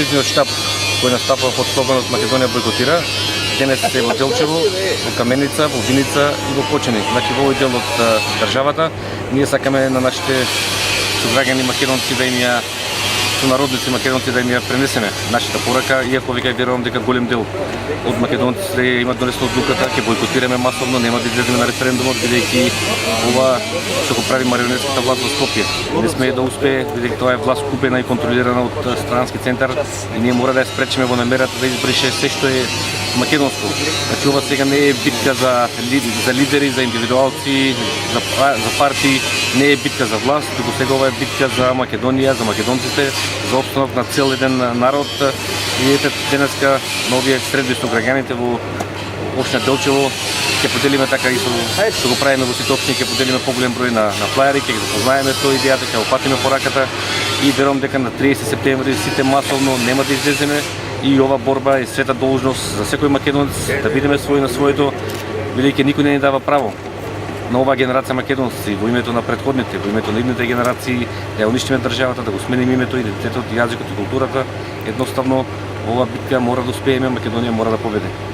кризниот штаб кој настапува под слоганот Македонија бойкотира, денес е во Делчево, во Каменица, во Виница и во Почини. Значи во овој дел од државата ние сакаме на нашите сограѓани македонци да им ја сонародници македонци да им ја пренесеме нашата порака, иако веќе верувам дека голем дел од македонците имат донесла одлуката ќе бойкотираме масовно, нема да излеземе на референдумот бидејќи ова што го прави марионетската власт во Скопје не смее да успее, бидејќи тоа е власт купена и контролирана од странски центар и ние мора да ја спречиме во намерата да избрише се што е македонско. Значи ова сега не е битка за лидери, за индивидуалци, за партии, не е битка за власт, туку сега ова е битка за Македонија, за македонците, за опстанок на цел еден народ. И ете денеска на овие средби со граѓаните во општина Делчево ќе поделиме така и што го правиме во сите општини, ќе поделиме поголем број на флаери, ќе ги запознаеме со идејата, ќе опатиме пораката и верувам дека на 30 септември сите масовно нема да излеземе и ова борба е света должност за секој македонец да бидеме свој на своето, бидејќи никој не ни дава право на оваа генерација македонци во името на претходните, во името на идните генерации да ја уништиме државата, да го смениме името, идентитетот, јазикот и културата. Едноставно оваа битка мора да успееме, Македонија мора да победи.